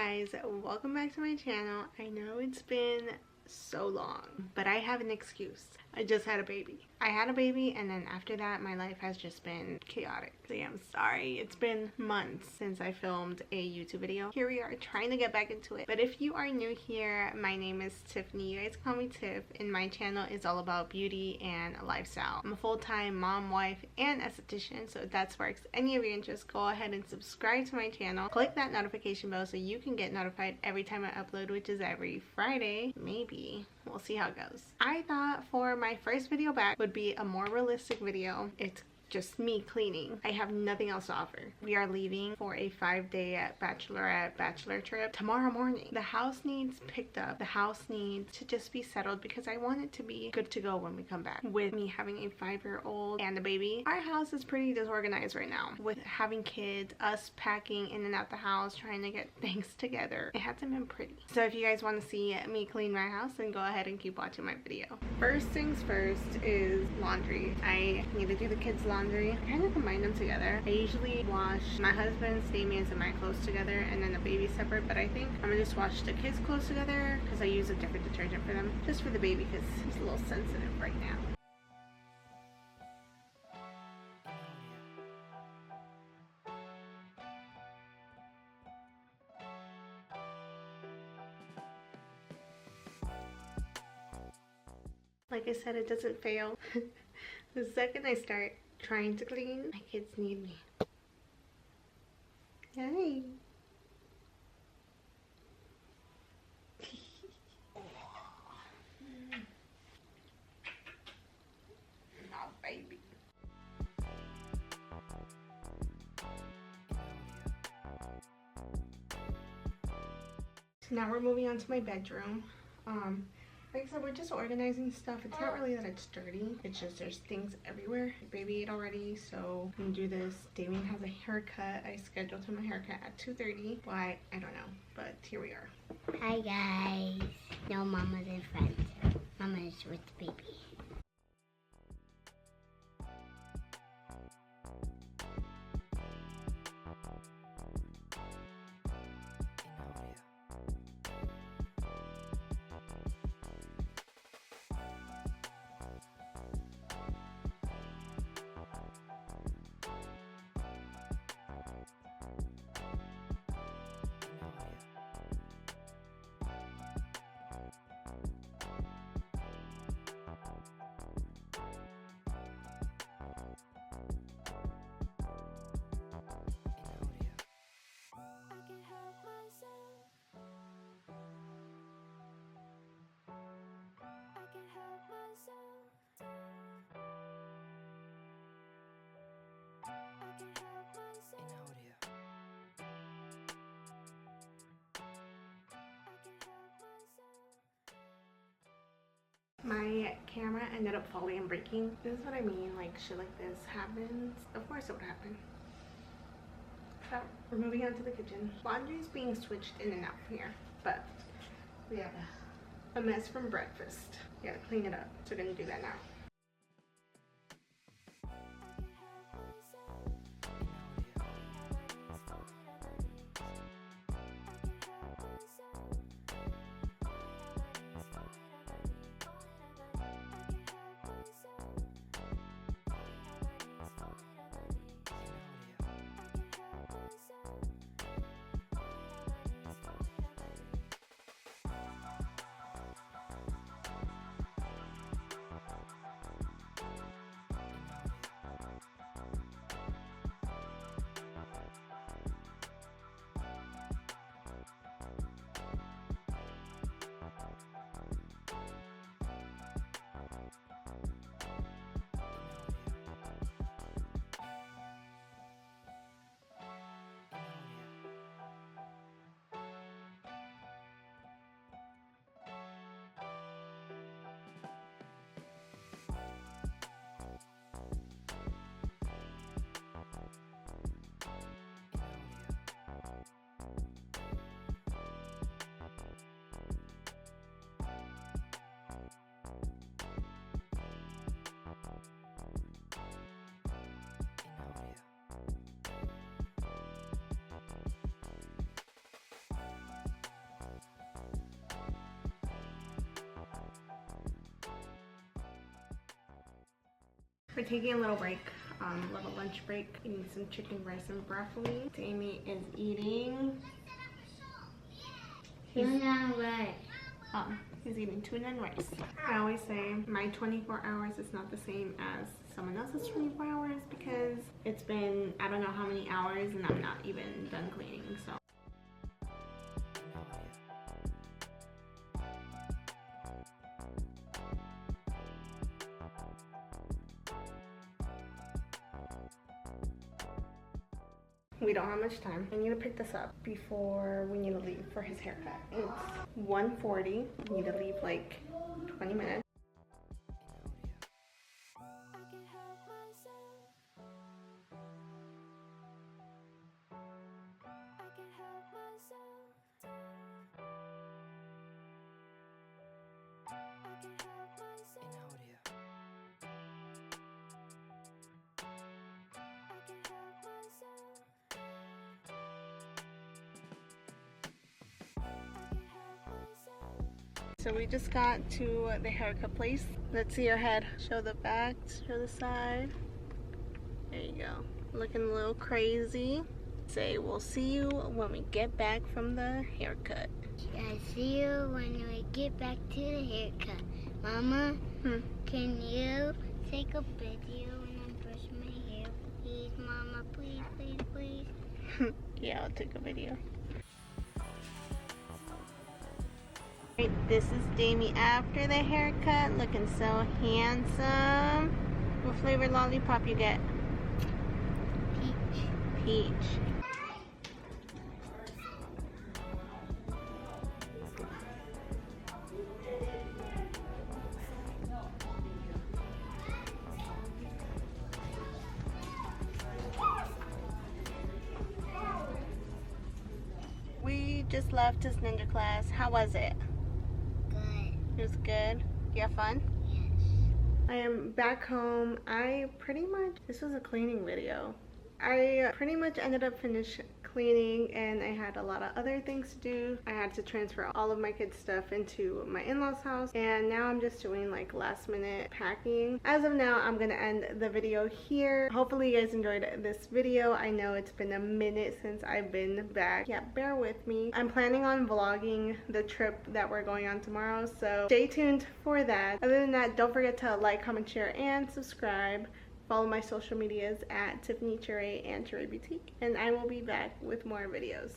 guys, welcome back to my channel. I know it's been so long, but I have an excuse. I just had a baby. I had a baby, and then after that my life has just been chaotic. So yeah, I'm sorry. It's been months since I filmed a YouTube video. Here we are trying to get back into it. But if you are new here, my name is Tiffany. You guys call me Tiff, and my channel is all about beauty and lifestyle. I'm a full-time mom, wife, and esthetician, so if that sparks any of your interest, go ahead and subscribe to my channel. Click that notification bell so you can get notified every time I upload, which is every Friday. Maybe. We'll see how it goes. I thought for my first video back would be a more realistic video. It's just me cleaning. I have nothing else to offer. We are leaving for a 5-day bachelor trip tomorrow morning. The house needs picked up. The house needs to just be settled because I want it to be good to go when we come back. With me having a 5-year-old and a baby, our house is pretty disorganized right now. With having kids, us packing in and out the house, trying to get things together, it hasn't been pretty. So if you guys want to see me clean my house, then go ahead and keep watching my video. First things first is laundry. I need to do the kids' laundry. I kind of combine them together. I usually wash my husband's, Damien's, and my clothes together, and then the baby separate, but I think I'm gonna just wash the kids' clothes together because I use a different detergent for them, just for the baby because he's a little sensitive right now. Like I said, it doesn't fail. The second I start trying to clean, my kids need me. Hey. No, baby. So now we're moving on to my bedroom. Like I said, we're just organizing stuff. It's not really that it's dirty. It's just there's things everywhere. My baby ate already, so we can do this. Damien has a haircut. I scheduled him a haircut at 2:30. Why? I don't know. But here we are. Hi guys. No, Mama's in front. Mama is with the baby. My camera ended up falling and breaking. This is what I mean, like shit like this happens. Of course it would happen. So we're moving on to the kitchen. Laundry is being switched in and out here, but we have a mess from breakfast. We gotta clean it up, so we're gonna do that now. We're taking a little break, little lunch break, eating some chicken breast and broccoli. Amy is eating Tuna rice. He's eating tuna and rice. I always say my 24 hours is not the same as someone else's 24 hours because it's been I don't know how many hours and I'm not even done cleaning, so. We don't have much time. I need to pick this up before we need to leave for his haircut. It's 1:40. We need to leave like 20 minutes. So we just got to the haircut place. Let's see your head. Show the back, show the side. There you go. Looking a little crazy. Say we'll see you when we get back from the haircut. I'll see you when we get back to the haircut. Mama, can you take a video when I brush my hair, please? Mama, please, please, please. Yeah, I'll take a video. Right, this is Damie after the haircut, looking so handsome. What flavor lollipop you get? Peach. Peach. We just left his ninja class. How was it? It was good. You have fun? Yes. I am back home. This was a cleaning video. I pretty much ended up finished cleaning and I had a lot of other things to do. I had to transfer all of my kids' stuff into my in-laws house and now I'm just doing like last minute packing. As of now, I'm gonna end the video here. Hopefully you guys enjoyed this video. I know it's been a minute since I've been back. Yeah, bear with me. I'm planning on vlogging the trip that we're going on tomorrow, so stay tuned for that. Other than that, don't forget to like, comment, share, and subscribe. Follow my social medias at Tiffanycherre Cherrebeautique, and I will be back with more videos.